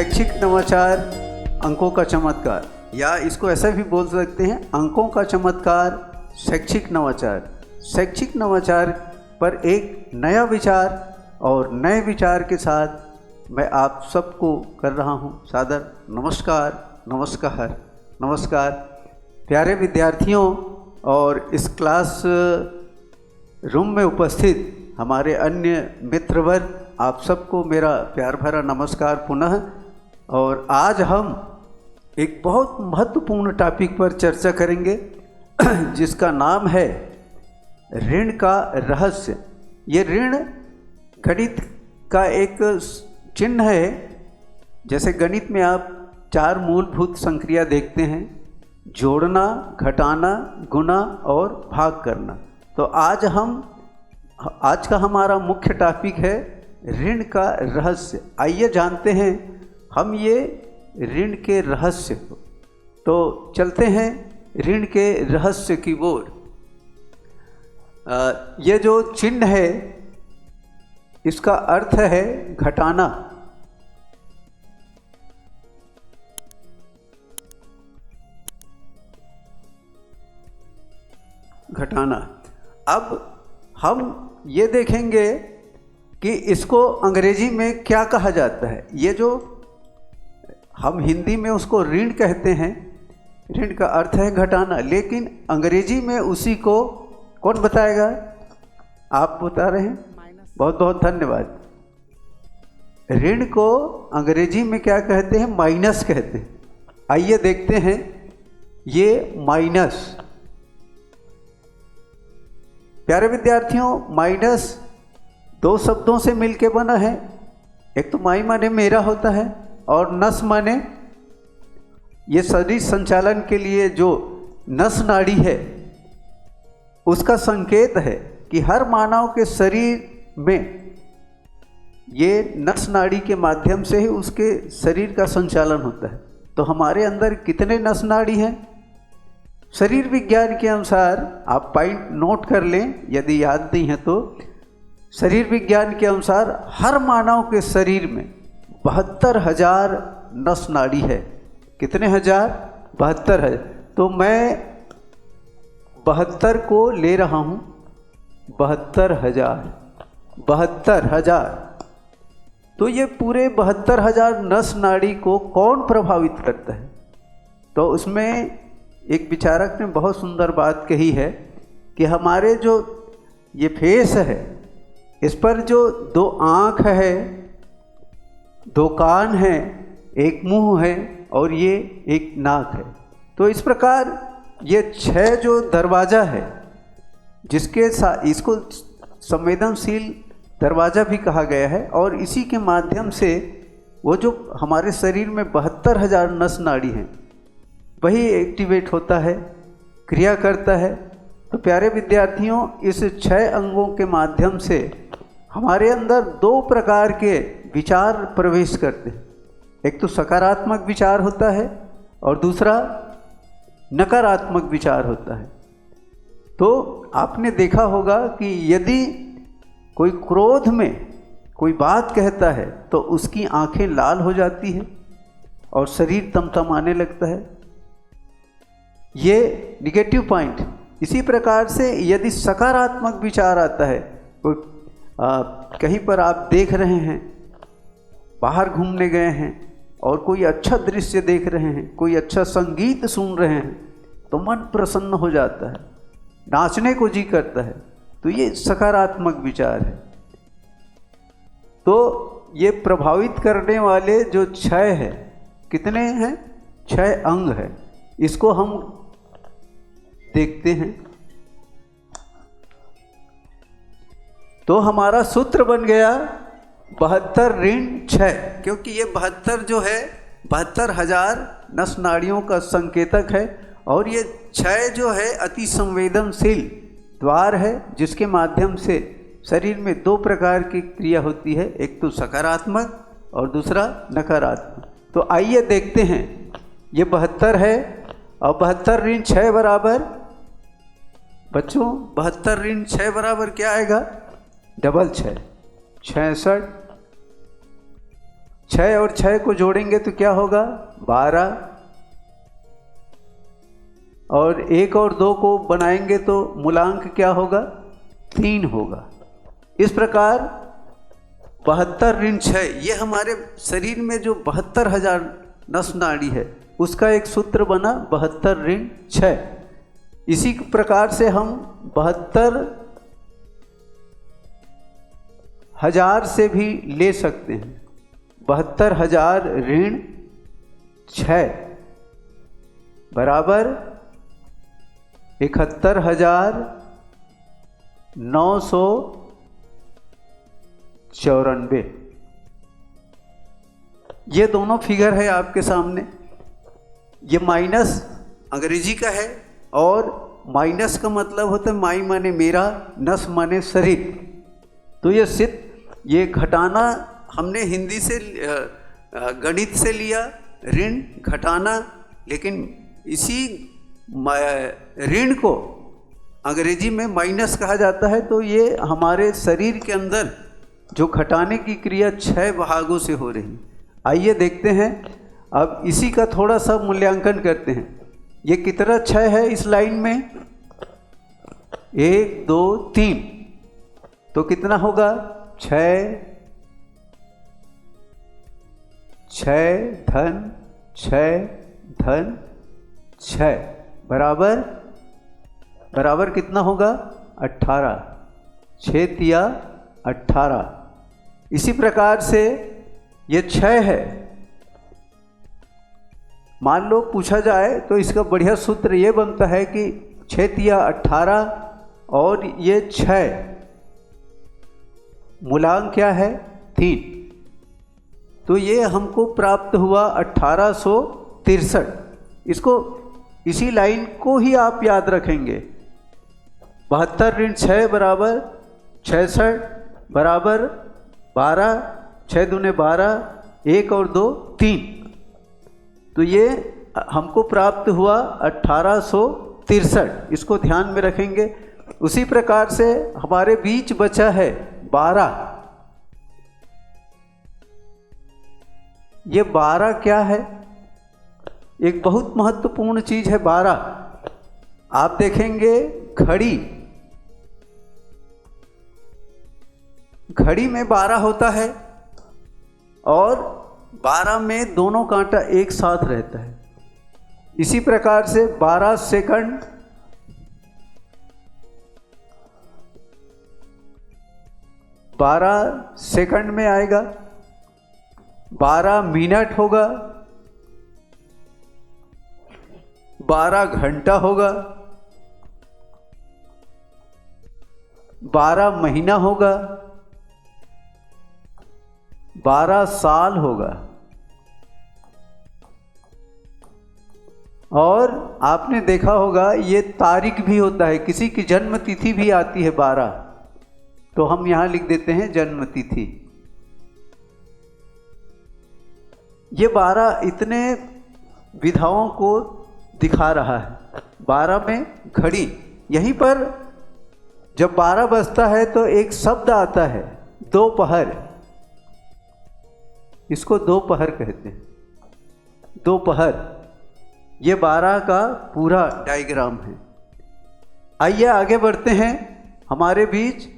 शैक्षिक नवाचार अंकों का चमत्कार, या इसको ऐसा भी बोल सकते हैं अंकों का चमत्कार शैक्षिक नवाचार। शैक्षिक नवाचार पर एक नया विचार और नए विचार के साथ मैं आप सबको कर रहा हूं सादर नमस्कार। नमस्कार नमस्कार प्यारे विद्यार्थियों और इस क्लास रूम में उपस्थित हमारे अन्य मित्रवर्ग, आप सबको मेरा प्यार भरा नमस्कार पुनः। और आज हम एक बहुत महत्वपूर्ण टॉपिक पर चर्चा करेंगे जिसका नाम है ऋण का रहस्य। ये ऋण गणित का एक चिन्ह है। जैसे गणित में आप 4 मूलभूत संक्रिया देखते हैं, जोड़ना, घटाना, गुणा और भाग करना। तो आज का हमारा मुख्य टॉपिक है ऋण का रहस्य। आइए जानते हैं हम ये ऋण के रहस्य को। तो चलते हैं ऋण के रहस्य की ओर। ये जो चिन्ह है इसका अर्थ है घटाना। घटाना। अब हम ये देखेंगे कि इसको अंग्रेजी में क्या कहा जाता है। ये जो हम हिंदी में उसको ऋण कहते हैं, ऋण का अर्थ है घटाना, लेकिन अंग्रेजी में उसी को कौन बताएगा? आप बता रहे हैं, बहुत बहुत धन्यवाद। ऋण को अंग्रेजी में क्या कहते हैं? माइनस कहते हैं। आइए देखते हैं ये माइनस। प्यारे विद्यार्थियों, माइनस 2 शब्दों से मिलके बना है। एक तो माई माने मेरा होता है और नस माने ये शरीर संचालन के लिए जो नस नाड़ी है उसका संकेत है कि हर मानव के शरीर में ये नस नाड़ी के माध्यम से ही उसके शरीर का संचालन होता है। तो हमारे अंदर कितने नस नाड़ी हैं? शरीर विज्ञान के अनुसार आप पॉइंट नोट कर लें यदि याद नहीं है तो। शरीर विज्ञान के अनुसार हर मानव के शरीर में 72,000 नस नाड़ी है। कितने हजार? 72,000। तो मैं 72 को ले रहा हूँ। 72,000। 72,000। तो ये पूरे 72,000 नस नाड़ी को कौन प्रभावित करता है? तो उसमें एक विचारक ने बहुत सुंदर बात कही है कि हमारे जो ये फेस है इस पर जो 2 आँख है, 2 कान है, एक मुंह है और ये एक नाक है। तो इस प्रकार ये 6 जो दरवाज़ा है जिसके साथ इसको संवेदनशील दरवाज़ा भी कहा गया है, और इसी के माध्यम से वो जो हमारे शरीर में 72,000 नस नाड़ी हैं वही एक्टिवेट होता है, क्रिया करता है। तो प्यारे विद्यार्थियों, इस 6 अंगों के माध्यम से हमारे अंदर 2 प्रकार के विचार प्रवेश करते हैं। एक तो सकारात्मक विचार होता है और दूसरा नकारात्मक विचार होता है। तो आपने देखा होगा कि यदि कोई क्रोध में कोई बात कहता है तो उसकी आंखें लाल हो जाती हैं और शरीर तमतमाने लगता है। ये निगेटिव पॉइंट। इसी प्रकार से यदि सकारात्मक विचार आता है, कोई कहीं पर आप देख रहे हैं, बाहर घूमने गए हैं और कोई अच्छा दृश्य देख रहे हैं, कोई अच्छा संगीत सुन रहे हैं तो मन प्रसन्न हो जाता है, नाचने को जी करता है। तो ये सकारात्मक विचार है। तो ये प्रभावित करने वाले जो 6 है, कितने हैं? 6 अंग है। इसको हम देखते हैं। तो हमारा सूत्र बन गया 72 ऋण 6, क्योंकि ये 72 जो है 72,000 नस नाड़ियों का संकेतक है, और ये 6 जो है अति संवेदनशील द्वार है जिसके माध्यम से शरीर में 2 प्रकार की क्रिया होती है, एक तो सकारात्मक और दूसरा नकारात्मक। तो आइए देखते हैं। ये 72 है और 72 ऋण 6 बराबर, बच्चों 72 ऋण 6 बराबर क्या आएगा? डबल 6, 66। 6 और 6 को जोड़ेंगे तो क्या होगा 12, और 1 और 2 को बनाएंगे तो मूलांक क्या होगा 3 होगा। इस प्रकार 72 ऋण 6, ये हमारे शरीर में जो 72,000 नस नाड़ी है उसका एक सूत्र बना 72 ऋण 6। इसी प्रकार से हम 72,000 से भी ले सकते हैं। 72,000 ऋण 6 बराबर 71,994। ये दोनों फिगर है आपके सामने। ये माइनस अंग्रेजी का है और माइनस का मतलब होता है माई माने मेरा, नस माने शरीर। तो ये घटाना हमने हिंदी से गणित से लिया, ऋण घटाना, लेकिन इसी ऋण को अंग्रेजी में माइनस कहा जाता है। तो ये हमारे शरीर के अंदर जो घटाने की क्रिया 6 भागों से हो रही। आइए देखते हैं, अब इसी का थोड़ा सा मूल्यांकन करते हैं। ये कितना 6 है इस लाइन में, 1 2 3, तो कितना होगा 6 धन 6 धन 6 बराबर कितना होगा 18, 6 तिया 18। इसी प्रकार से ये 6 है। मान लो पूछा जाए तो इसका बढ़िया सूत्र ये बनता है कि 6 तिया 18 और ये 6 मूलांक क्या है 3, तो ये हमको प्राप्त हुआ 1863। इसको इसी लाइन को ही आप याद रखेंगे। 72 ऋण 6 बराबर 66 बराबर 12, 6 दूने 12, 1 और 2 3, तो ये हमको प्राप्त हुआ 1863। इसको ध्यान में रखेंगे। उसी प्रकार से हमारे बीच बचा है 12। ये 12 क्या है, एक बहुत महत्वपूर्ण चीज है 12। आप देखेंगे घड़ी में 12 होता है और 12 में दोनों कांटा एक साथ रहता है। इसी प्रकार से 12 सेकंड, 12 सेकंड में आएगा, 12 मिनट होगा, 12 घंटा होगा, 12 महीना होगा, 12 साल होगा। और आपने देखा होगा ये तारीख भी होता है, किसी की जन्म तिथि भी आती है 12, तो हम यहां लिख देते हैं जन्म तिथि। ये 12 इतने विधाओं को दिखा रहा है। 12 में घड़ी, यहीं पर जब 12 बजता है तो एक शब्द आता है दोपहर। इसको दोपहर कहते हैं, दोपहर। ये 12 का पूरा डायग्राम है। आइए आगे बढ़ते हैं। हमारे बीच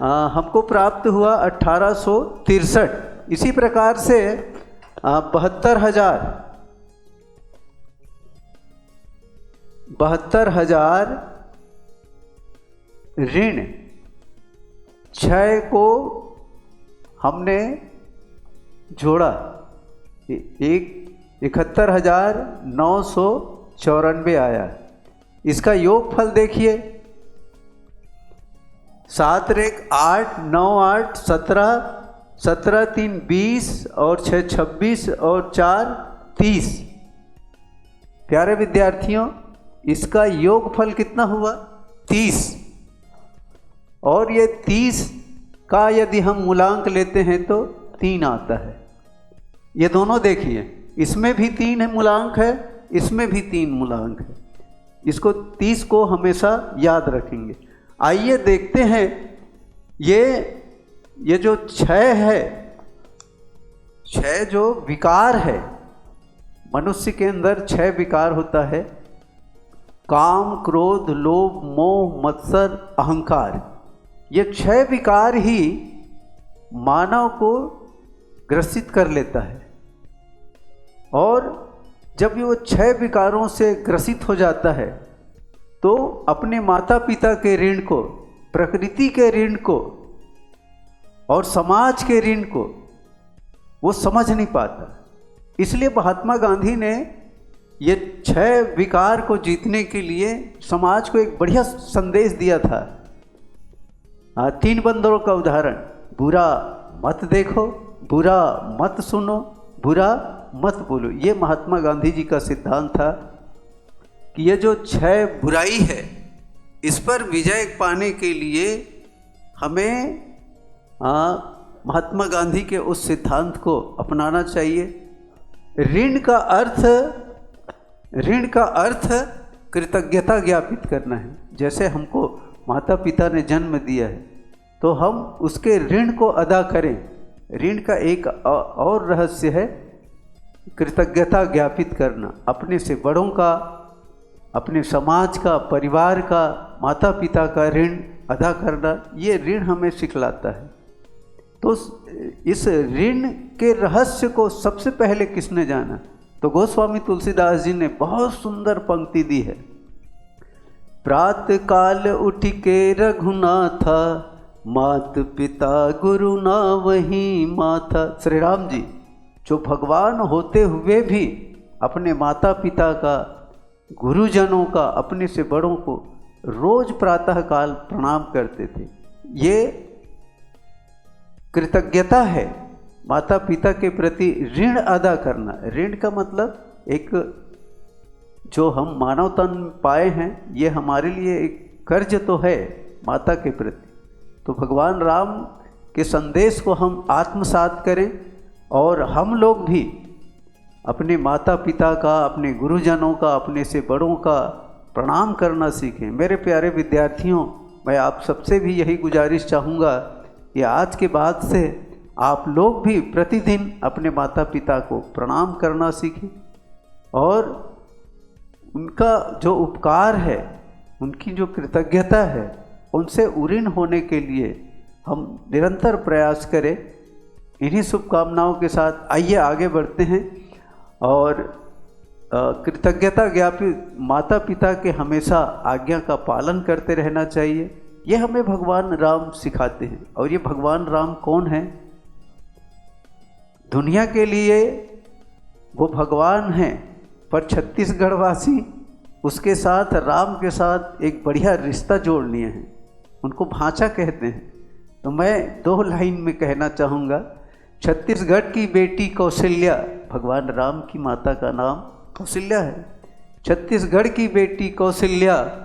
हमको प्राप्त हुआ 1863। इसी प्रकार से 72,000 ऋण 6 को हमने जोड़ा, 71,994 आया। इसका योगफल देखिए, 7 रेख 8, 9 8, 17, 17 3 20 और 6 26 और 4 30। प्यारे विद्यार्थियों, इसका योगफल कितना हुआ 30। और ये 30 का यदि हम मूलांक लेते हैं तो 3 आता है। ये दोनों देखिए, इसमें भी 3 मूलांक है, इसमें भी 3 मूलांक है। इसको 30 को हमेशा याद रखेंगे। आइए देखते हैं, ये जो 6 है छह जो विकार है, मनुष्य के अंदर छह विकार होता है, काम, क्रोध, लोभ, मोह, मत्सर, अहंकार। ये छह विकार ही मानव को ग्रसित कर लेता है। और जब ये वो छह विकारों से ग्रसित हो जाता है तो अपने माता पिता के ऋण को, प्रकृति के ऋण को और समाज के ऋण को वो समझ नहीं पाता। इसलिए महात्मा गांधी ने ये छह विकार को जीतने के लिए समाज को एक बढ़िया संदेश दिया था। 3 बंदरों का उदाहरण, बुरा मत देखो, बुरा मत सुनो, बुरा मत बोलो। ये महात्मा गांधी जी का सिद्धांत था कि ये जो छह बुराई है इस पर विजय पाने के लिए हमें महात्मा गांधी के उस सिद्धांत को अपनाना चाहिए। ऋण का अर्थ कृतज्ञता ज्ञापित करना है। जैसे हमको माता पिता ने जन्म दिया है तो हम उसके ऋण को अदा करें। ऋण का एक और रहस्य है कृतज्ञता ज्ञापित करना, अपने से बड़ों का, अपने समाज का, परिवार का, माता पिता का ऋण अदा करना। ये ऋण हमें सिखलाता है। तो इस ऋण के रहस्य को सबसे पहले किसने जाना? तो गोस्वामी तुलसीदास जी ने बहुत सुंदर पंक्ति दी है। प्रातः काल उठ के रघुनाथा, मात पिता गुरु ना वही माथा। श्री राम जी जो भगवान होते हुए भी अपने माता पिता का, गुरुजनों का, अपने से बड़ों को रोज प्रातः काल प्रणाम करते थे। ये कृतज्ञता है, माता पिता के प्रति ऋण अदा करना। ऋण का मतलब एक जो हम मानव तन पाए हैं, ये हमारे लिए एक कर्ज तो है माता के प्रति। तो भगवान राम के संदेश को हम आत्मसात करें और हम लोग भी अपने माता पिता का, अपने गुरुजनों का, अपने से बड़ों का प्रणाम करना सीखें। मेरे प्यारे विद्यार्थियों, मैं आप सबसे भी यही गुजारिश चाहूँगा कि आज के बाद से आप लोग भी प्रतिदिन अपने माता पिता को प्रणाम करना सीखें और उनका जो उपकार है, उनकी जो कृतज्ञता है, उनसे ऋणी होने के लिए हम निरंतर प्रयास करें। इन्हीं शुभकामनाओं के साथ आइए आगे बढ़ते हैं और कृतज्ञता ज्ञापित माता पिता के हमेशा आज्ञा का पालन करते रहना चाहिए। ये हमें भगवान राम सिखाते हैं। और ये भगवान राम कौन है? दुनिया के लिए वो भगवान हैं, पर छत्तीसगढ़ वासी उसके साथ, राम के साथ एक बढ़िया रिश्ता जोड़ लिए हैं। उनको भांचा कहते हैं। तो मैं 2 लाइन में कहना चाहूँगा। छत्तीसगढ़ की बेटी कौशल्या, भगवान राम की माता का नाम कौशल्या है। छत्तीसगढ़ की बेटी कौशल्या,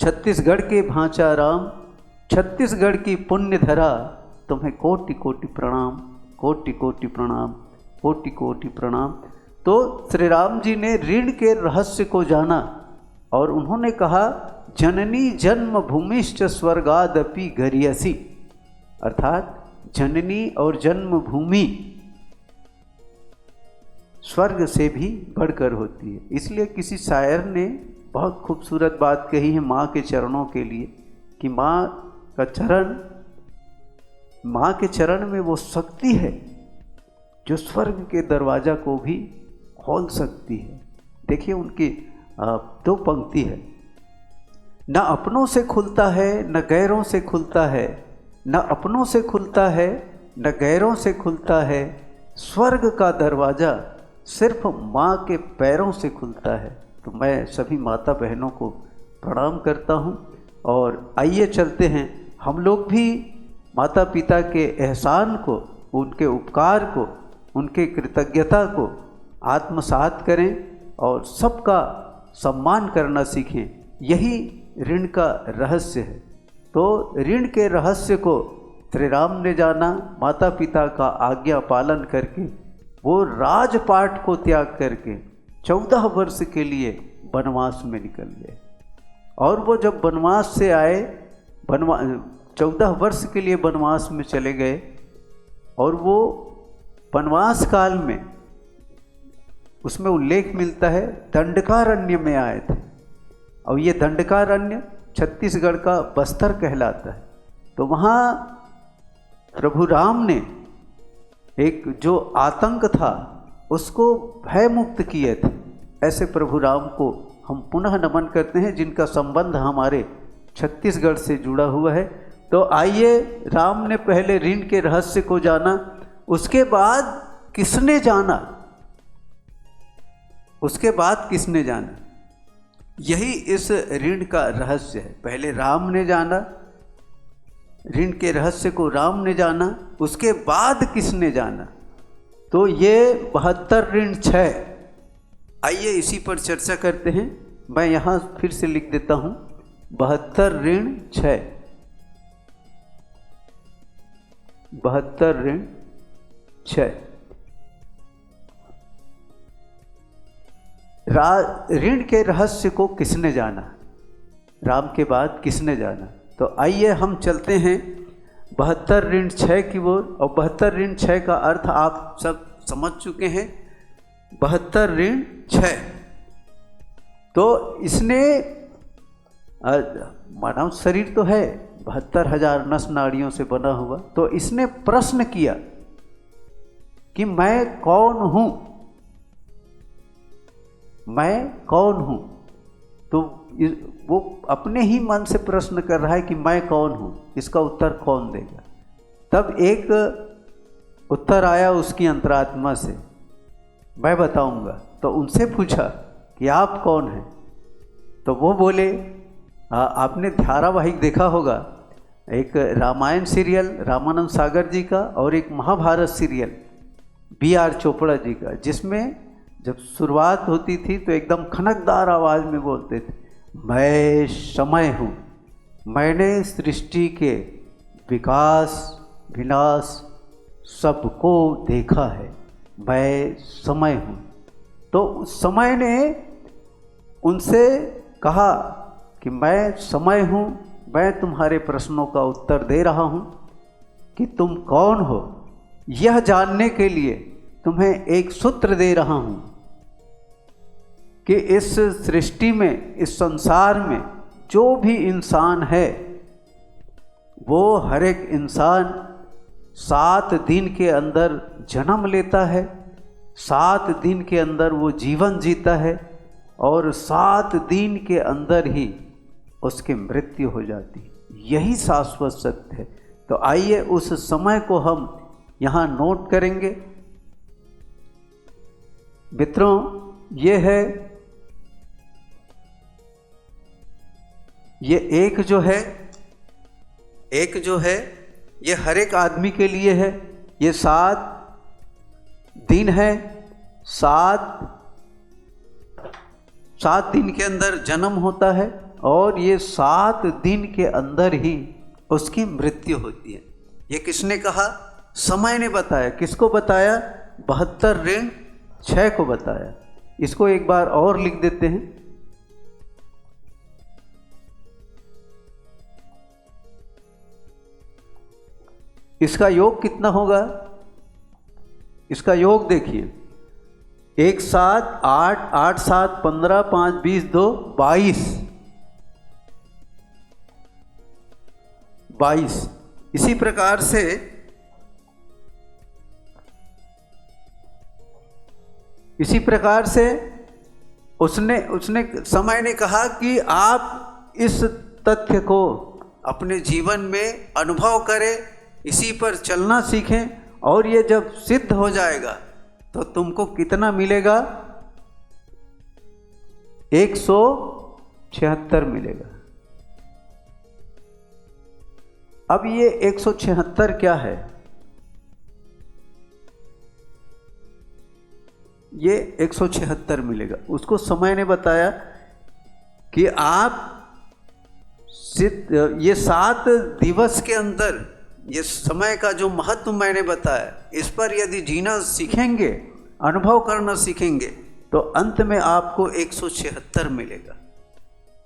छत्तीसगढ़ के भांचा राम, छत्तीसगढ़ की पुण्य धरा, तुम्हें कोटि कोटि प्रणाम, कोटि कोटि प्रणाम, कोटि कोटि प्रणाम। तो श्री राम जी ने ऋण के रहस्य को जाना और उन्होंने कहा, जननी जन्म भूमिश्च स्वर्गादपि गरियसी, अर्थात जननी और जन्म भूमि स्वर्ग से भी बढ़कर होती है। इसलिए किसी शायर ने बहुत खूबसूरत बात कही है माँ के चरणों के लिए कि माँ के चरण में वो शक्ति है जो स्वर्ग के दरवाजा को भी खोल सकती है। देखिए उनकी 2 पंक्ति है, न अपनों से खुलता है न गैरों से खुलता है, न अपनों से खुलता है न गैरों से खुलता है, स्वर्ग का दरवाज़ा सिर्फ माँ के पैरों से खुलता है। तो मैं सभी माता बहनों को प्रणाम करता हूँ और आइए चलते हैं हम लोग भी माता पिता के एहसान को, उनके उपकार को, उनके कृतज्ञता को आत्मसात करें और सबका सम्मान करना सीखें। यही ऋण का रहस्य है। तो ऋण के रहस्य को श्री राम ने जाना, माता पिता का आज्ञा पालन करके वो राजपाट को त्याग करके 14 वर्ष के लिए वनवास में निकल गए। और वो जब वनवास से आए, 14 वर्ष के लिए वनवास में चले गए और वो वनवास काल में उसमें उल्लेख मिलता है दंडकारण्य में आए थे, और ये दंडकारण्य छत्तीसगढ़ का बस्तर कहलाता है। तो वहाँ प्रभु राम ने एक जो आतंक था उसको भय मुक्त किए थे। ऐसे प्रभु राम को हम पुनः नमन करते हैं जिनका संबंध हमारे छत्तीसगढ़ से जुड़ा हुआ है। तो आइए, राम ने पहले ऋण के रहस्य को जाना, उसके बाद किसने जाना, उसके बाद किसने जाना, यही इस ऋण का रहस्य है। पहले राम ने जाना, ऋण के रहस्य को राम ने जाना, उसके बाद किसने जाना। तो ये 72 ऋण 6। आइए इसी पर चर्चा करते हैं। मैं यहाँ फिर से लिख देता हूँ 72 ऋण 6, 72 ऋण 6। ऋण के रहस्य को किसने जाना, राम के बाद किसने जाना। तो आइए हम चलते हैं 72 ऋण 6 की ओर। और 72 ऋण 6 का अर्थ आप सब समझ चुके हैं। 72 ऋण 6, तो इसने मानव शरीर तो है 72,000 नस नाड़ियों से बना हुआ। तो इसने प्रश्न किया कि मैं कौन हूँ, मैं कौन हूँ। तो वो अपने ही मन से प्रश्न कर रहा है कि मैं कौन हूँ, इसका उत्तर कौन देगा। तब एक उत्तर आया उसकी अंतरात्मा से, मैं बताऊंगा। तो उनसे पूछा कि आप कौन हैं। तो वो बोले, आपने धारावाहिक देखा होगा, एक रामायण सीरियल रामानंद सागर जी का और एक महाभारत सीरियल B.R. चोपड़ा जी का, जिसमें जब शुरुआत होती थी तो एकदम खनकदार आवाज़ में बोलते थे, मैं समय हूँ, मैंने सृष्टि के विकास विनाश सबको देखा है, मैं समय हूँ। तो उस समय ने उनसे कहा कि मैं समय हूँ, मैं तुम्हारे प्रश्नों का उत्तर दे रहा हूँ कि तुम कौन हो। यह जानने के लिए तुम्हें एक सूत्र दे रहा हूँ कि इस सृष्टि में, इस संसार में जो भी इंसान है, वो हर एक इंसान 7 दिन के अंदर जन्म लेता है, 7 दिन के अंदर वो जीवन जीता है और 7 दिन के अंदर ही उसकी मृत्यु हो जाती है। यही शाश्वत सत्य है। तो आइए उस समय को हम यहाँ नोट करेंगे। मित्रों, ये है, ये एक जो है ये हर एक आदमी के लिए है। ये 7 दिन है, 7 दिन के अंदर जन्म होता है और ये 7 दिन के अंदर ही उसकी मृत्यु होती है। ये किसने कहा? समय ने बताया। किसको बताया? 72 ऋण 6 को बताया। इसको एक बार और लिख देते हैं। इसका योग कितना होगा? इसका योग देखिए, 1 7 8 8 7 15 5 20 2 22। इसी प्रकार से उसने समय ने कहा कि आप इस तथ्य को अपने जीवन में अनुभव करें, इसी पर चलना सीखें, और ये जब सिद्ध हो जाएगा तो तुमको कितना मिलेगा? 176 मिलेगा। अब ये 176 क्या है? ये 176 मिलेगा। उसको समय ने बताया कि आप ये 7 दिवस के अंदर ये समय का जो महत्व मैंने बताया, इस पर यदि जीना सीखेंगे, अनुभव करना सीखेंगे, तो अंत में आपको 176 मिलेगा।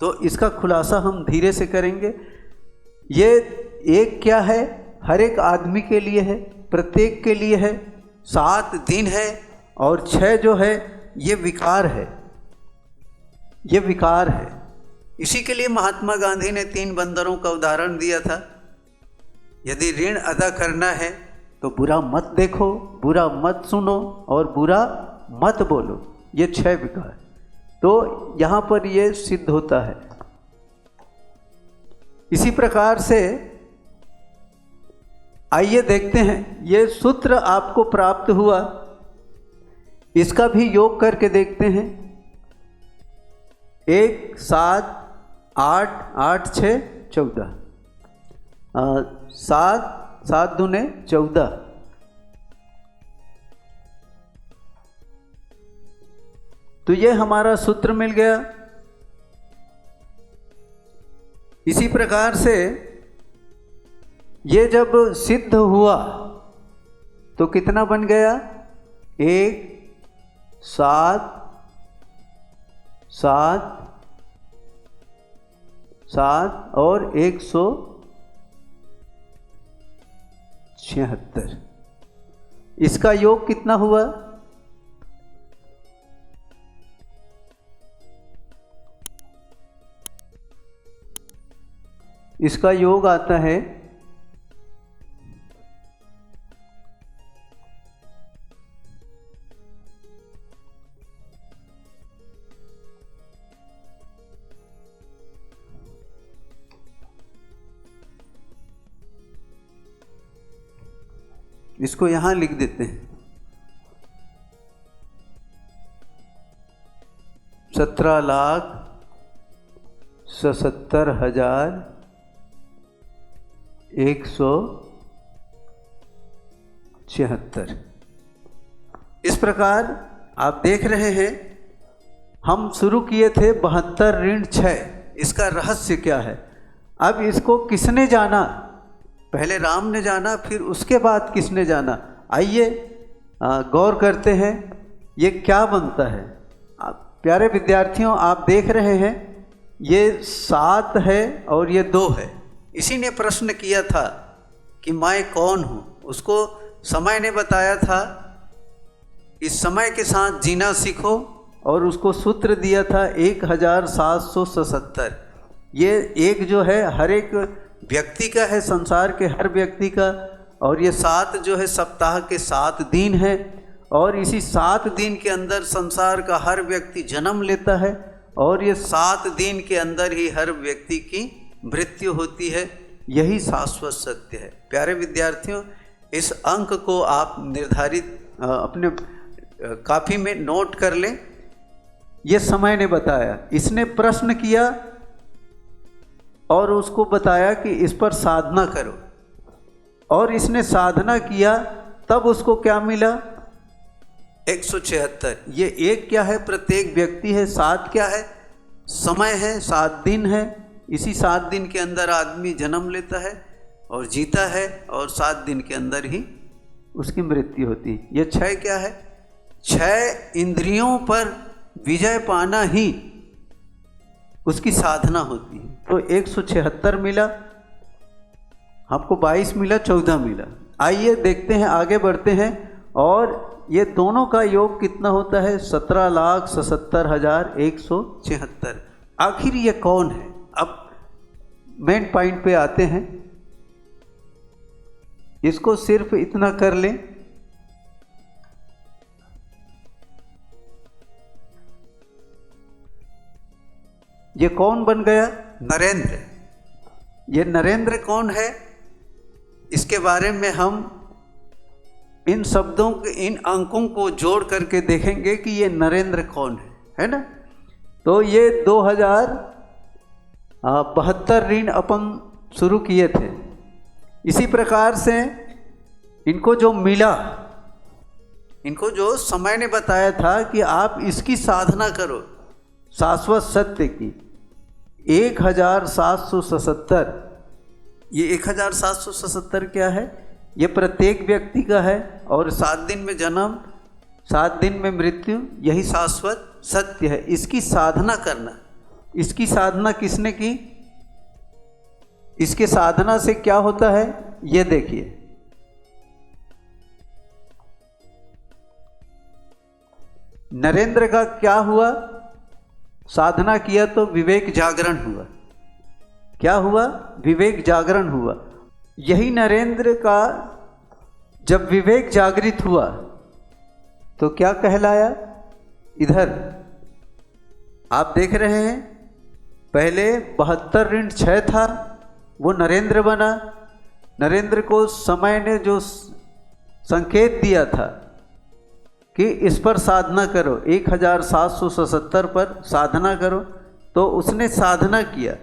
तो इसका खुलासा हम धीरे से करेंगे। ये एक क्या है? हर एक आदमी के लिए है, प्रत्येक के लिए है। 7 दिन है, और 6 जो है ये विकार है, ये विकार है। इसी के लिए महात्मा गांधी ने 3 बंदरों का उदाहरण दिया था। यदि ऋण अदा करना है तो बुरा मत देखो, बुरा मत सुनो और बुरा मत बोलो, ये 6 विकार। तो यहाँ पर ये सिद्ध होता है। इसी प्रकार से आइए देखते हैं, ये सूत्र आपको प्राप्त हुआ, इसका भी योग करके देखते हैं। 1 7 8 8 6 14, 7 7 दूने 14। तो ये हमारा सूत्र मिल गया। इसी प्रकार से ये जब सिद्ध हुआ तो कितना बन गया? 1 7 7 7 और 176। इसका योग कितना हुआ? इसका योग आता है इसको यहां लिख देते हैं 17,77,176। इस प्रकार आप देख रहे हैं, हम शुरू किए थे 72 ऋण 6। इसका रहस्य क्या है? अब इसको किसने जाना? पहले राम ने जाना, फिर उसके बाद किसने जाना? आइए गौर करते हैं ये क्या बनता है। प्यारे विद्यार्थियों, आप देख रहे हैं ये 7 है और ये 2 है। इसी ने प्रश्न किया था कि मैं कौन हूँ। उसको समय ने बताया था इस समय के साथ जीना सीखो, और उसको सूत्र दिया था 1777। ये एक जो है हर एक व्यक्ति का है, संसार के हर व्यक्ति का। और ये 7 जो है सप्ताह के 7 दिन है, और इसी 7 दिन के अंदर संसार का हर व्यक्ति जन्म लेता है, और ये 7 दिन के अंदर ही हर व्यक्ति की मृत्यु होती है। यही शाश्वत सत्य है। प्यारे विद्यार्थियों, इस अंक को आप निर्धारित अपने कॉपी में नोट कर लें। ये समय ने बताया, इसने प्रश्न किया और उसको बताया कि इस पर साधना करो, और इसने साधना किया, तब उसको क्या मिला? 176। ये 1 क्या है? प्रत्येक व्यक्ति है। 7 क्या है? समय है, 7 दिन है। इसी 7 दिन के अंदर आदमी जन्म लेता है और जीता है, और 7 दिन के अंदर ही उसकी मृत्यु होती है। ये 6 क्या है? 6 इंद्रियों पर विजय पाना ही उसकी साधना होती है। तो 176 मिला, आपको 22 मिला, 14 मिला। आइए देखते हैं, आगे बढ़ते हैं, और ये दोनों का योग कितना होता है? 17,77,176। आखिर ये कौन है? अब मेन पॉइंट पे आते हैं। इसको सिर्फ इतना कर लें, ये कौन बन गया? नरेंद्र। ये नरेंद्र कौन है? इसके बारे में हम इन शब्दों के, इन अंकों को जोड़ करके देखेंगे कि ये नरेंद्र कौन है ना? तो ये 2072 ऋण अपन शुरू किए थे। इसी प्रकार से इनको जो मिला, इनको जो समय ने बताया था कि आप इसकी साधना करो, शाश्वत सत्य की, 1777। ये 1777 क्या है? ये प्रत्येक व्यक्ति का है, और 7 दिन में जन्म, 7 दिन में मृत्यु, यही शाश्वत सत्य है। इसकी साधना करना। इसकी साधना किसने की? इसके साधना से क्या होता है ये देखिए। नरेंद्र का क्या हुआ? साधना किया तो विवेक जागरण हुआ। क्या हुआ? विवेक जागरण हुआ। यही नरेंद्र का जब विवेक जागृत हुआ तो क्या कहलाया? इधर आप देख रहे हैं, पहले 72 ऋण 6 था, वो नरेंद्र बना। नरेंद्र को समय ने जो संकेत दिया था कि इस पर साधना करो, 1777 पर साधना करो, तो उसने साधना किया।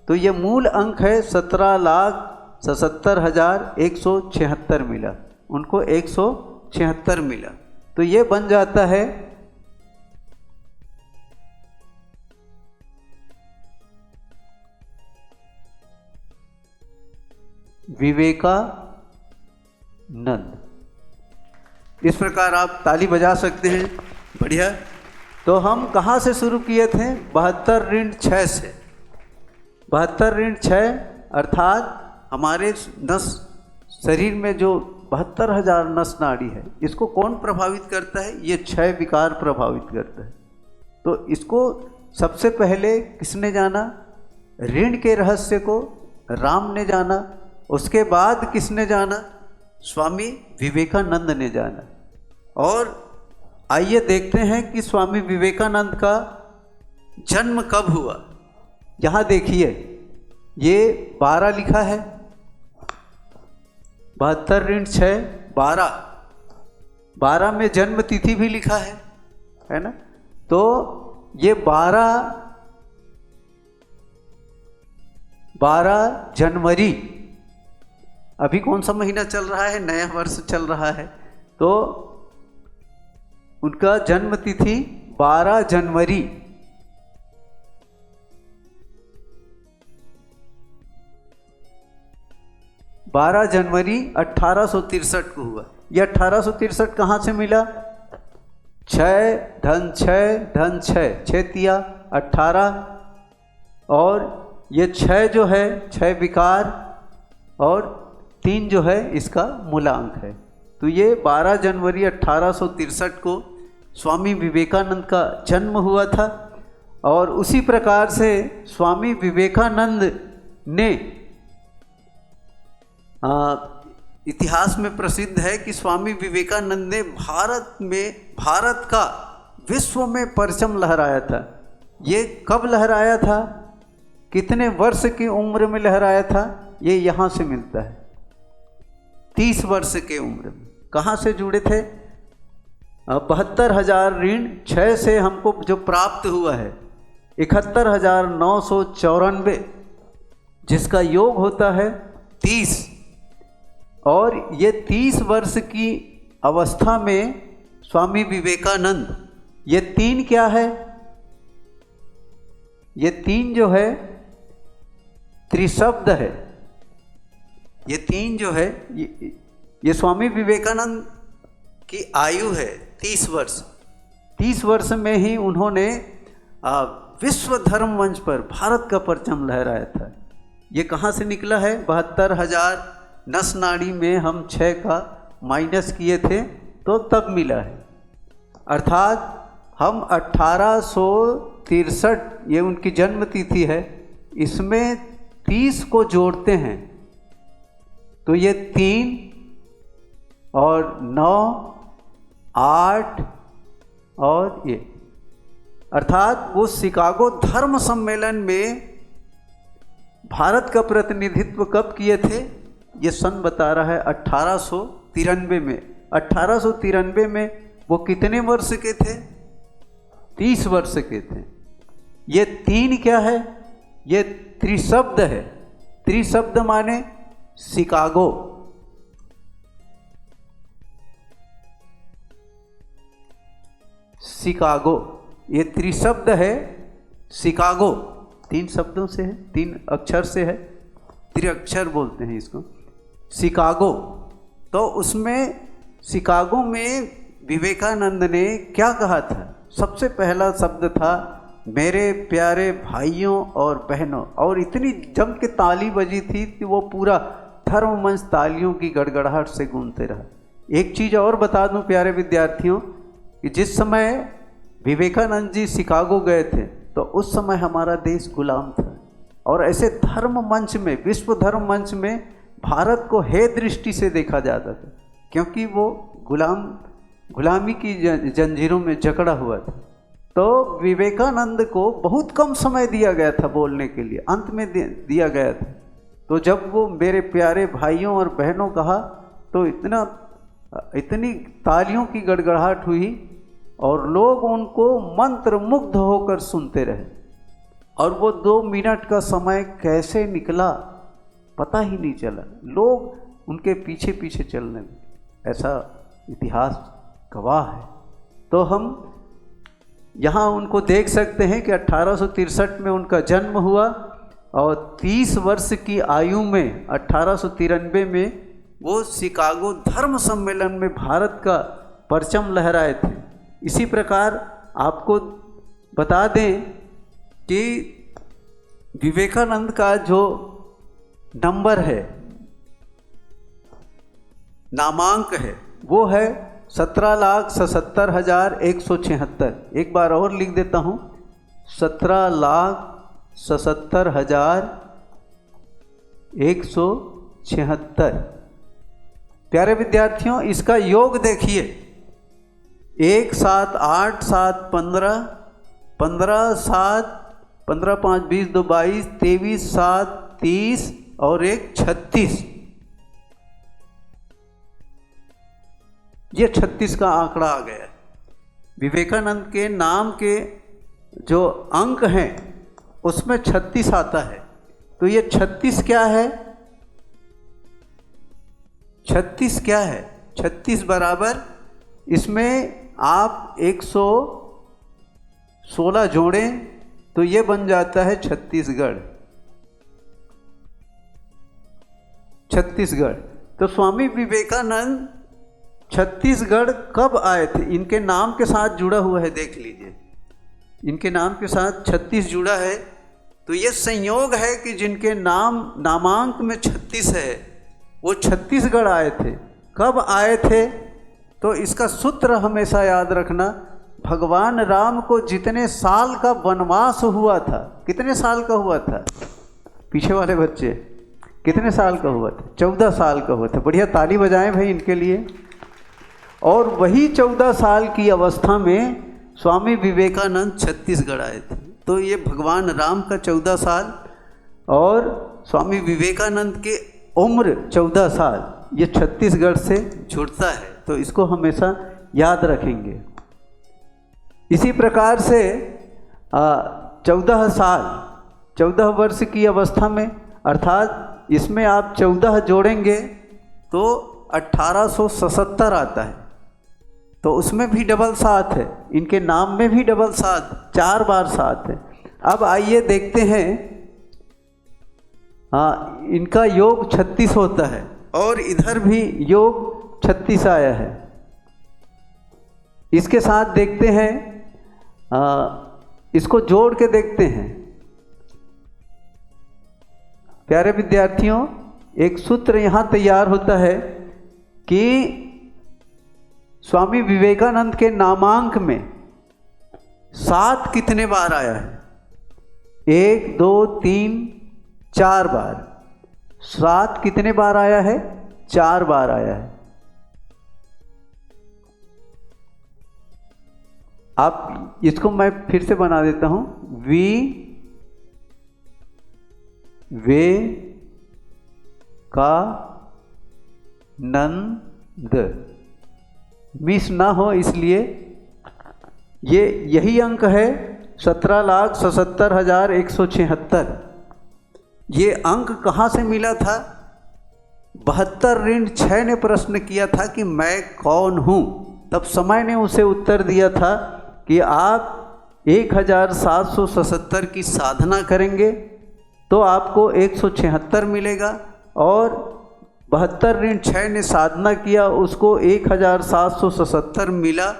तो ये मूल अंक है 17,77,176 मिला, उनको 176 मिला। तो ये बन जाता है विवेकानंद। इस प्रकार आप ताली बजा सकते हैं। बढ़िया। तो हम कहाँ से शुरू किए थे? 72 ऋण 6 से। 72 ऋण 6 अर्थात हमारे नस शरीर में जो 72,000 नस नाड़ी है, इसको कौन प्रभावित करता है? ये 6 विकार प्रभावित करता है। तो इसको सबसे पहले किसने जाना? ऋण के रहस्य को राम ने जाना। उसके बाद किसने जाना? स्वामी विवेकानंद ने जाना। और आइए देखते हैं कि स्वामी विवेकानंद का जन्म कब हुआ। यहाँ देखिए, ये 12 लिखा है, 72 ऋण 6 12 में जन्म तिथि भी लिखा है ना। तो ये 12 जनवरी, अभी कौन सा महीना चल रहा है? नया वर्ष चल रहा है। तो उनका जन्म तिथि 12 जनवरी 1863 को हुआ। यह 1863 कहाँ से मिला? 6 धन 6 धन 6, 6 तिया 18, और ये 6 जो है 6 विकार और 3 जो है इसका मूलांक है। तो ये 12 जनवरी 1863 को स्वामी विवेकानंद का जन्म हुआ था। और उसी प्रकार से स्वामी विवेकानंद ने इतिहास में प्रसिद्ध है कि स्वामी विवेकानंद ने भारत का विश्व में परचम लहराया था। ये कब लहराया था? कितने वर्ष की उम्र में लहराया था? ये यहाँ से मिलता है, 30 वर्ष के उम्र में। कहाँ से जुड़े थे? 72,000 ऋण 6 से हमको जो प्राप्त हुआ है 71,994, जिसका योग होता है 30। और ये 30 वर्ष की अवस्था में स्वामी विवेकानंद, ये 3 क्या है? ये 3 जो है त्रिशब्द है। ये 3 जो है ये स्वामी विवेकानंद की आयु है 30 वर्ष। 30 वर्ष में ही उन्होंने विश्व धर्म मंच पर भारत का परचम लहराया था। ये कहाँ से निकला है? 72,000 नस नाड़ी में हम 6 का माइनस किए थे तो तब मिला है। अर्थात हम 1863, ये उनकी जन्म तिथि है, इसमें 30 को जोड़ते हैं तो ये 3 और 9 8 और ये, अर्थात वो शिकागो धर्म सम्मेलन में भारत का प्रतिनिधित्व कब किए थे? ये सन बता रहा है 1893 में। 1893 में वो कितने वर्ष के थे? 30 वर्ष के थे। ये 3 क्या है? ये त्रिशब्द है। त्रिशब्द माने शिकागो। शिकागो ये त्रिशब्द है। शिकागो 3 शब्दों से है, 3 अक्षर से है, त्रिअक्षर बोलते हैं इसको, शिकागो। तो उसमें शिकागो में विवेकानंद ने क्या कहा था? सबसे पहला शब्द था मेरे प्यारे भाइयों और बहनों, और इतनी जम के ताली बजी थी कि वो पूरा धर्म मंच तालियों की गड़गड़ाहट से गूंजते रहा। एक चीज़ और बता दूं प्यारे विद्यार्थियों, कि जिस समय विवेकानंद जी शिकागो गए थे तो उस समय हमारा देश गुलाम था, और ऐसे धर्म मंच में, विश्व धर्म मंच में भारत को हे दृष्टि से देखा जाता था, क्योंकि वो गुलामी की जंजीरों में जकड़ा हुआ था। तो विवेकानंद को बहुत कम समय दिया गया था बोलने के लिए, अंत में दिया गया था। तो जब वो मेरे प्यारे भाइयों और बहनों कहा तो इतनी तालियों की गड़गड़ाहट हुई और लोग उनको मंत्र मुग्ध होकर सुनते रहे, और वो 2 मिनट का समय कैसे निकला पता ही नहीं चला। लोग उनके पीछे पीछे चलने लगे, ऐसा इतिहास गवाह है। तो हम यहाँ उनको देख सकते हैं कि 1863 में उनका जन्म हुआ और 30 वर्ष की आयु में 1893 में वो शिकागो धर्म सम्मेलन में भारत का परचम लहराए थे। इसी प्रकार आपको बता दें कि विवेकानंद का जो नंबर है, नामांक है, वो है 17,77,176। एक बार और लिख देता हूँ, 17,77,176। प्यारे विद्यार्थियों, इसका योग देखिए, 1 7 8 7 15 15 7 15 5 20 2 22 23 7 30 और 1 36। ये 36 का आंकड़ा आ गया। विवेकानंद के नाम के जो अंक हैं उसमें 36 आता है। तो ये 36 क्या है? 36 क्या है? 36 बराबर, इसमें आप 116 जोड़ें तो ये बन जाता है छत्तीसगढ़। छत्तीसगढ़। तो स्वामी विवेकानंद छत्तीसगढ़ कब आए थे? इनके नाम के साथ जुड़ा हुआ है, देख लीजिए, इनके नाम के साथ 36 जुड़ा है। तो ये संयोग है कि जिनके नामांक में 36 है वो छत्तीसगढ़ आए थे। कब आए थे? तो इसका सूत्र हमेशा याद रखना, भगवान राम को जितने साल का वनवास हुआ था, कितने साल का हुआ था? पीछे वाले बच्चे कितने साल का हुआ था? 14 साल का हुआ था। बढ़िया, ताली बजाएं भाई इनके लिए। और वही 14 साल की अवस्था में स्वामी विवेकानंद छत्तीसगढ़ आए थे। तो ये भगवान राम का 14 साल और स्वामी विवेकानंद के उम्र 14 साल, ये छत्तीसगढ़ से जुड़ता है। तो इसको हमेशा याद रखेंगे। इसी प्रकार से 14 साल, 14 वर्ष की अवस्था में, अर्थात इसमें आप 14 जोड़ेंगे तो 1877 आता है। तो उसमें भी डबल 7 है, इनके नाम में भी डबल 7, 4 बार 7 है। अब आइए देखते हैं, इनका योग 36 होता है और इधर भी योग 36 आया है। इसके साथ देखते हैं, इसको जोड़ के देखते हैं। प्यारे विद्यार्थियों, एक सूत्र यहाँ तैयार होता है कि स्वामी विवेकानंद के नामांक में 7 कितने बार आया है? 1 2 3 4 बार। 7 कितने बार आया है? 4 बार आया है। आप इसको मैं फिर से बना देता हूं, वे का नंद, मिस ना हो इसलिए ये यही अंक है 17,77,176। ये अंक कहाँ से मिला था? 72-6 ने प्रश्न किया था कि मैं कौन हूँ। तब समय ने उसे उत्तर दिया था कि आप 1777 की साधना करेंगे तो आपको 176 मिलेगा, और 72-6 ने साधना किया, उसको 1777 मिला,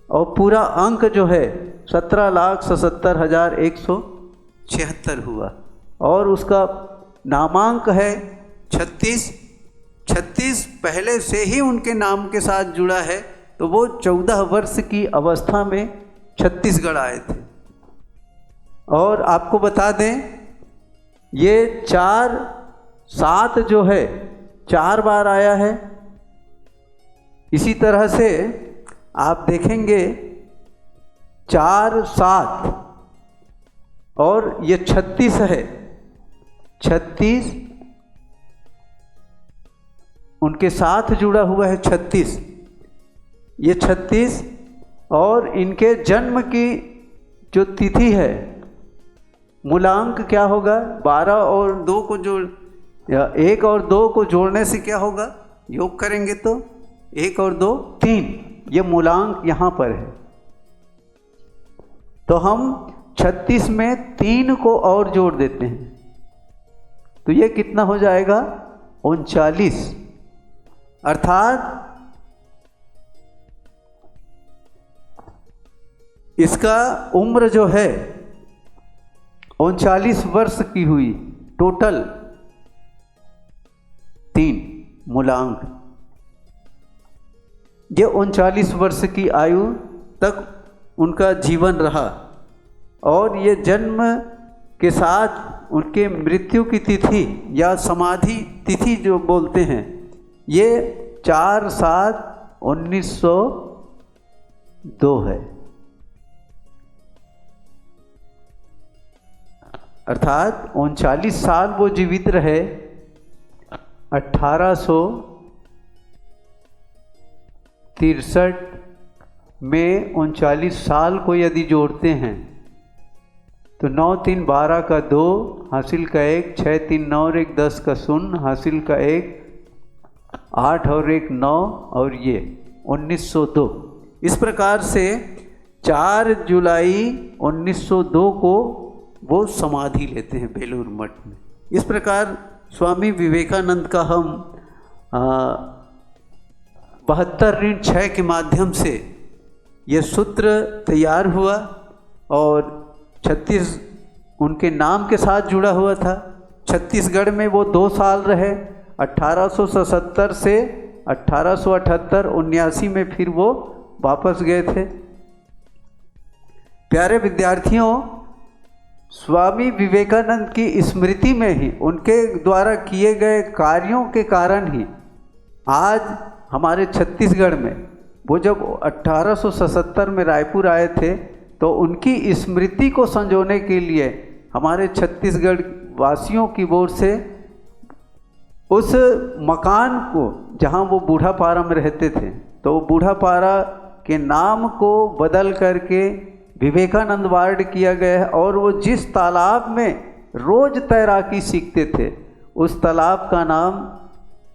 और पूरा अंक जो है 17,77,176 हुआ। और उसका नामांक है 36। 36 पहले से ही उनके नाम के साथ जुड़ा है, तो वो 14 वर्ष की अवस्था में छत्तीसगढ़ आए थे। और आपको बता दें, ये 4-7 जो है 4 बार आया है। इसी तरह से आप देखेंगे 4-7 और ये 36 है। 36 उनके साथ जुड़ा हुआ है 36। ये 36 और इनके जन्म की जो तिथि है, मूलांक क्या होगा? 12 और 2 को जोड़, या 1 और 2 को जोड़ने से क्या होगा? योग करेंगे तो 1 और 2 3। ये मूलांक यहाँ पर है। तो हम 36 में 3 को और जोड़ देते हैं, तो ये कितना हो जाएगा? 39। अर्थात इसका उम्र जो है 39 वर्ष की हुई टोटल। 3 मूलांक, ये 39 वर्ष की आयु तक उनका जीवन रहा। और ये जन्म के साथ उनके मृत्यु की तिथि या समाधि तिथि जो बोलते हैं, ये 4/7/1902 है। अर्थात 39 साल वो जीवित रहे। 1863 में 39 साल को यदि जोड़ते हैं तो 9 3 12 का 2 हासिल का 1, 6 3 9 और 1 10 का 0 हासिल का 1, 8 और 1 9 और ये 1902। इस प्रकार से 4 जुलाई 1902 को वो समाधि लेते हैं बेलूर मठ में। इस प्रकार स्वामी विवेकानंद का हम 72 ऋण 6 के माध्यम से ये सूत्र तैयार हुआ। और 36 उनके नाम के साथ जुड़ा हुआ था। छत्तीसगढ़ में वो 2 साल रहे। 1877 से 1878 79 में फिर वो वापस गए थे। प्यारे विद्यार्थियों, स्वामी विवेकानंद की स्मृति में ही, उनके द्वारा किए गए कार्यों के कारण ही आज हमारे छत्तीसगढ़ में, वो जब 1877 में रायपुर आए थे तो उनकी स्मृति को संजोने के लिए हमारे छत्तीसगढ़ वासियों की ओर से उस मकान को, जहाँ वो बूढ़ापारा में रहते थे, तो वो बूढ़ापारा के नाम को बदल करके विवेकानंद वार्ड किया गया है। और वो जिस तालाब में रोज तैराकी सीखते थे, उस तालाब का नाम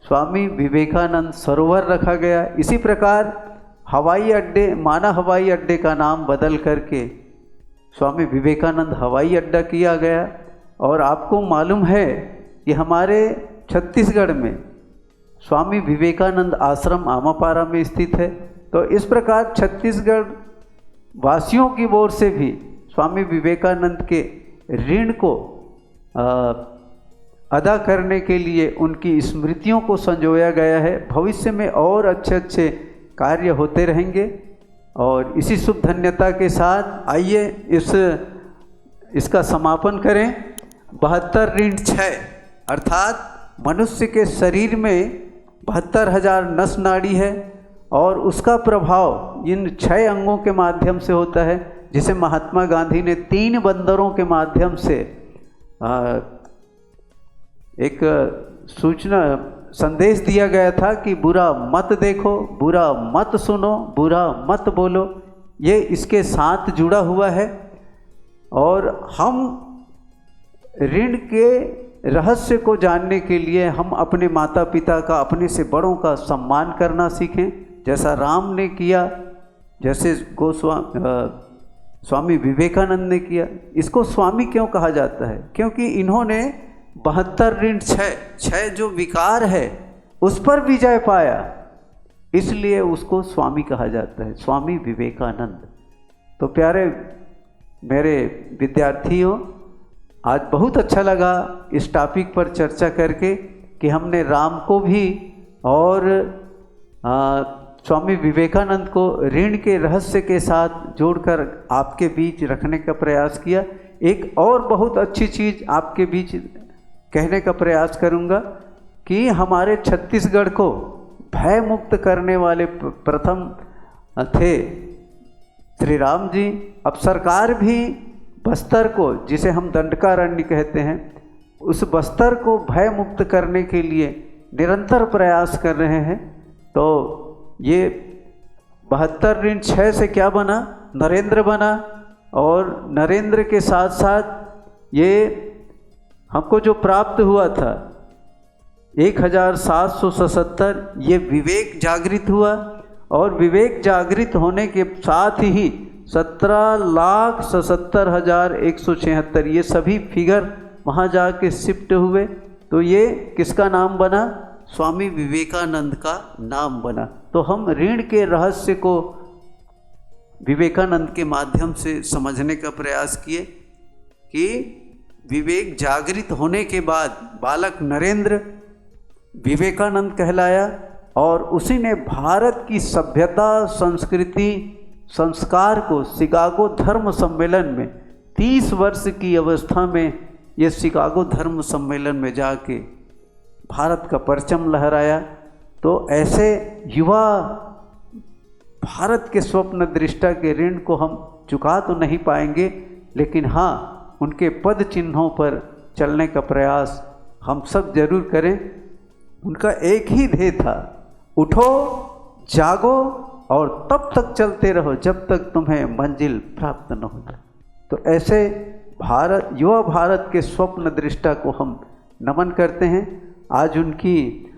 स्वामी विवेकानंद सरोवर रखा गया। इसी प्रकार हवाई अड्डे, माना हवाई अड्डे का नाम बदल करके स्वामी विवेकानंद हवाई अड्डा किया गया। और आपको मालूम है कि हमारे छत्तीसगढ़ में स्वामी विवेकानंद आश्रम आमापारा में स्थित है। तो इस प्रकार छत्तीसगढ़ वासियों की ओर से भी स्वामी विवेकानंद के ऋण को अदा करने के लिए उनकी स्मृतियों को संजोया गया है। भविष्य में और अच्छे अच्छे कार्य होते रहेंगे। और इसी शुभ धन्यता के साथ आइए इसका समापन करें। 72 ऋण 6 अर्थात मनुष्य के शरीर में 72,000 नस नाड़ी है और उसका प्रभाव इन 6 अंगों के माध्यम से होता है। जिसे महात्मा गांधी ने 3 बंदरों के माध्यम से एक सूचना संदेश दिया गया था कि बुरा मत देखो, बुरा मत सुनो, बुरा मत बोलो। ये इसके साथ जुड़ा हुआ है। और हम ऋण के रहस्य को जानने के लिए हम अपने माता पिता का, अपने से बड़ों का सम्मान करना सीखें, जैसा राम ने किया, जैसे स्वामी विवेकानंद ने किया। इसको स्वामी क्यों कहा जाता है? क्योंकि इन्होंने 72 ऋण 6 जो विकार है उस पर विजय पाया, इसलिए उसको स्वामी कहा जाता है, स्वामी विवेकानंद। तो प्यारे मेरे विद्यार्थियों, आज बहुत अच्छा लगा इस टॉपिक पर चर्चा करके कि हमने राम को भी और स्वामी विवेकानंद को ऋण के रहस्य के साथ जोड़कर आपके बीच रखने का प्रयास किया। एक और बहुत अच्छी चीज़ आपके बीच कहने का प्रयास करूंगा कि हमारे छत्तीसगढ़ को भय मुक्त करने वाले प्रथम थे श्री राम जी। अब सरकार भी बस्तर को, जिसे हम दंडकारण्य कहते हैं, उस बस्तर को भय मुक्त करने के लिए निरंतर प्रयास कर रहे हैं। तो ये 72 ऋण 6 से क्या बना, नरेंद्र बना। और नरेंद्र के साथ साथ ये हमको जो प्राप्त हुआ था 1777, ये विवेक जागृत हुआ। और विवेक जागृत होने के साथ ही 17,77,176 ये सभी फिगर वहाँ जाके शिफ्ट हुए। तो ये किसका नाम बना, स्वामी विवेकानंद का नाम बना। तो हम ऋण के रहस्य को विवेकानंद के माध्यम से समझने का प्रयास किए कि विवेक जागृत होने के बाद बालक नरेंद्र विवेकानंद कहलाया। और उसी ने भारत की सभ्यता, संस्कृति, संस्कार को शिकागो धर्म सम्मेलन में 30 वर्ष की अवस्था में, ये शिकागो धर्म सम्मेलन में जाके भारत का परचम लहराया। तो ऐसे युवा भारत के स्वप्न दृष्टा के ऋण को हम चुका तो नहीं पाएंगे, लेकिन हाँ, उनके पद चिन्हों पर चलने का प्रयास हम सब जरूर करें। उनका एक ही ध्येय था, उठो, जागो और तब तक चलते रहो जब तक तुम्हें मंजिल प्राप्त न हो जाए। तो ऐसे भारत, युवा भारत के स्वप्न दृष्टा को हम नमन करते हैं। आज उनकी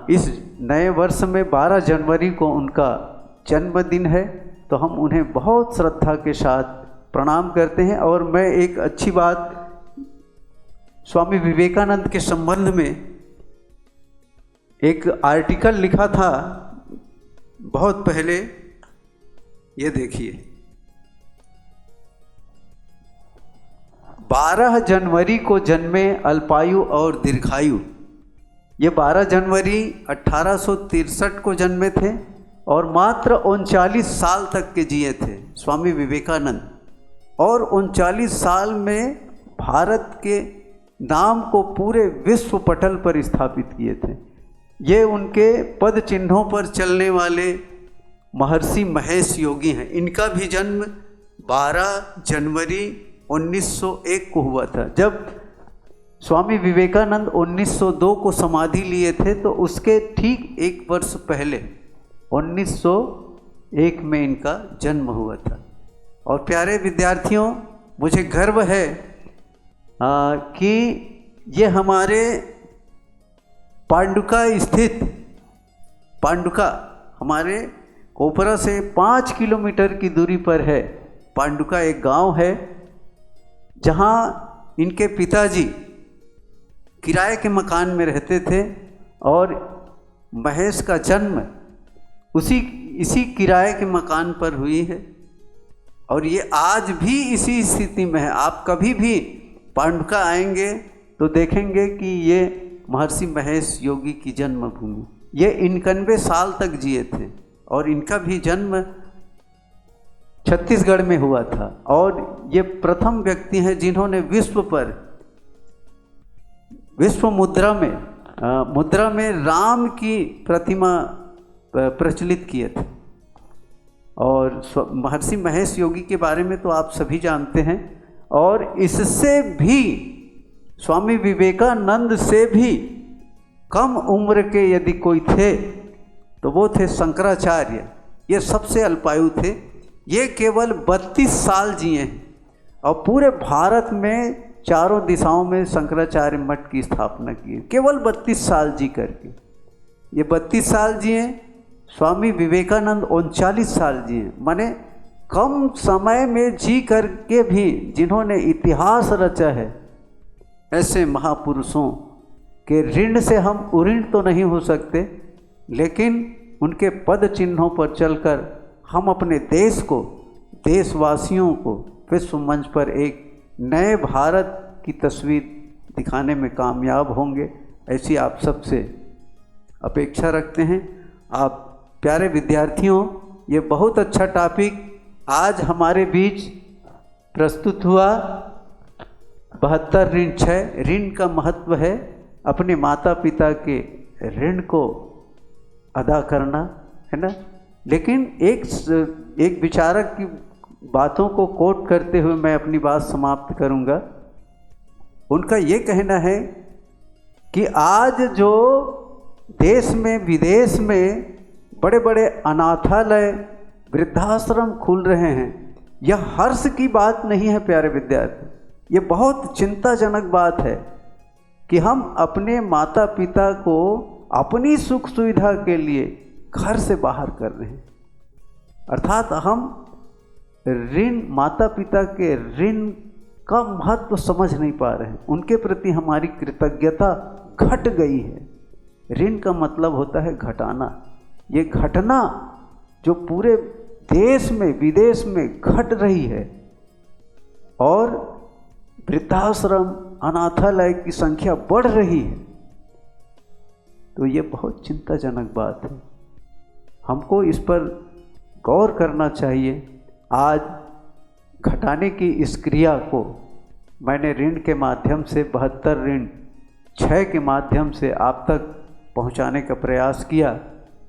इस नए वर्ष में 12 जनवरी को उनका जन्मदिन है, तो हम उन्हें बहुत श्रद्धा के साथ प्रणाम करते हैं। और मैं एक अच्छी बात स्वामी विवेकानंद के संबंध में एक आर्टिकल लिखा था बहुत पहले, ये देखिए, 12 जनवरी को जन्मे अल्पायु और दीर्घायु। ये 12 जनवरी 1863 को जन्मे थे और मात्र 39 साल तक के जिए थे स्वामी विवेकानंद। और 39 साल में भारत के नाम को पूरे विश्व पटल पर स्थापित किए थे। ये उनके पद चिन्हों पर चलने वाले महर्षि महेश योगी हैं। इनका भी जन्म 12 जनवरी 1901 को हुआ था। जब स्वामी विवेकानंद 1902 को समाधि लिए थे, तो उसके ठीक 1 वर्ष पहले 1901 में इनका जन्म हुआ था। और प्यारे विद्यार्थियों, मुझे गर्व है कि ये हमारे पांडुका स्थित, पांडुका हमारे कोपरा से 5 किलोमीटर की दूरी पर है। पांडुका एक गांव है जहां इनके पिताजी किराए के मकान में रहते थे और महेश का जन्म इसी किराए के मकान पर हुई है। और ये आज भी इसी स्थिति में है। आप कभी भी पांडुका आएंगे तो देखेंगे कि ये महर्षि महेश योगी की जन्मभूमि। ये 91 साल तक जिए थे और इनका भी जन्म छत्तीसगढ़ में हुआ था। और ये प्रथम व्यक्ति हैं जिन्होंने विश्व मुद्रा में राम की प्रतिमा प्रचलित किए थे। और महर्षि महेश योगी के बारे में तो आप सभी जानते हैं। और इससे भी स्वामी विवेकानंद से भी कम उम्र के यदि कोई थे तो वो थे शंकराचार्य। ये सबसे अल्पायु थे। ये केवल 32 साल जिए और पूरे भारत में चारों दिशाओं में शंकराचार्य मठ की स्थापना की, केवल 32 साल जी करके। ये 32 साल जिए। स्वामी विवेकानंद 39 साल जिए। माने कम समय में जी करके भी जिन्होंने इतिहास रचा है, ऐसे महापुरुषों के ऋण से हम उऋण तो नहीं हो सकते, लेकिन उनके पद चिन्हों पर चलकर हम अपने देश को, देशवासियों को विश्व मंच पर एक नए भारत की तस्वीर दिखाने में कामयाब होंगे, ऐसी आप सबसे अपेक्षा रखते हैं। आप प्यारे विद्यार्थियों, ये बहुत अच्छा टॉपिक आज हमारे बीच प्रस्तुत हुआ। 72 ऋण 6 ऋण का महत्व है अपने माता पिता के ऋण को अदा करना, है ना। लेकिन एक विचारक की बातों को कोट करते हुए मैं अपनी बात समाप्त करूंगा। उनका ये कहना है कि आज जो देश में विदेश में बड़े बड़े अनाथालय वृद्धाश्रम खुल रहे हैं, यह हर्ष की बात नहीं है प्यारे विद्यार्थी। ये बहुत चिंताजनक बात है कि हम अपने माता पिता को अपनी सुख सुविधा के लिए घर से बाहर कर रहे हैं। अर्थात हम ऋण, माता पिता के ऋण का महत्व समझ नहीं पा रहे हैं, उनके प्रति हमारी कृतज्ञता घट गई है। ऋण का मतलब होता है घटाना। ये घटना जो पूरे देश में विदेश में घट रही है और वृद्धाश्रम अनाथालय की संख्या बढ़ रही है, तो ये बहुत चिंताजनक बात है। हमको इस पर गौर करना चाहिए। आज घटाने की इस क्रिया को मैंने ऋण के माध्यम से 72 ऋण 6 के माध्यम से आप तक पहुंचाने का प्रयास किया।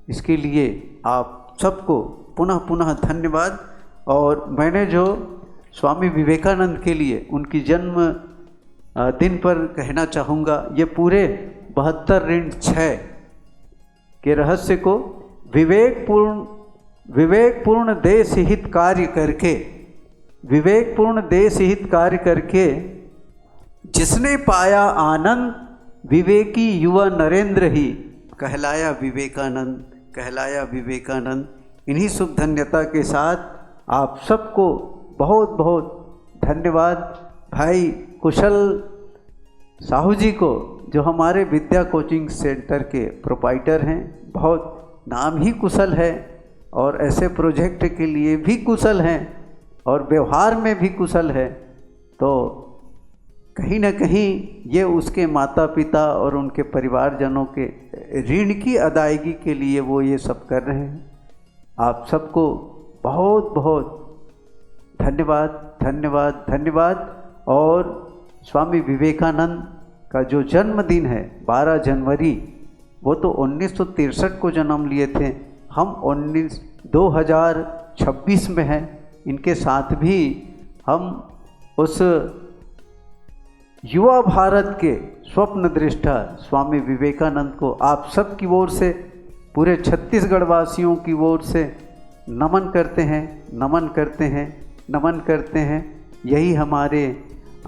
इसके लिए आप सबको पुनः पुनः धन्यवाद। और मैंने जो स्वामी विवेकानंद के लिए उनकी जन्म दिन पर कहना चाहूँगा, ये पूरे 72 ऋण 6 के रहस्य को विवेकपूर्ण देश हित कार्य करके जिसने पाया आनंद विवेकी युवा नरेंद्र ही कहलाया विवेकानंद। इन्हीं शुभ धन्यता के साथ आप सबको बहुत बहुत धन्यवाद। भाई कुशल साहू जी को, जो हमारे विद्या कोचिंग सेंटर के प्रोपाइटर हैं, बहुत नाम ही कुशल है और ऐसे प्रोजेक्ट के लिए भी कुशल हैं और व्यवहार में भी कुशल है। तो कहीं ना कहीं ये उसके माता पिता और उनके परिवारजनों के ऋण की अदायगी के लिए वो ये सब कर रहे हैं। आप सबको बहुत बहुत धन्यवाद। और स्वामी विवेकानंद का जो जन्मदिन है 12 जनवरी, वो तो 1963 को जन्म लिए थे। हम 2026 में हैं। इनके साथ भी हम उस युवा भारत के स्वप्न दृष्टा स्वामी विवेकानंद को आप सब की ओर से, पूरे छत्तीसगढ़ वासियों की ओर से नमन करते हैं। यही हमारे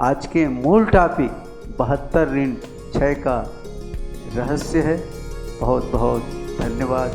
आज के मूल टॉपिक 72 ऋण 6 का रहस्य है। बहुत बहुत धन्यवाद।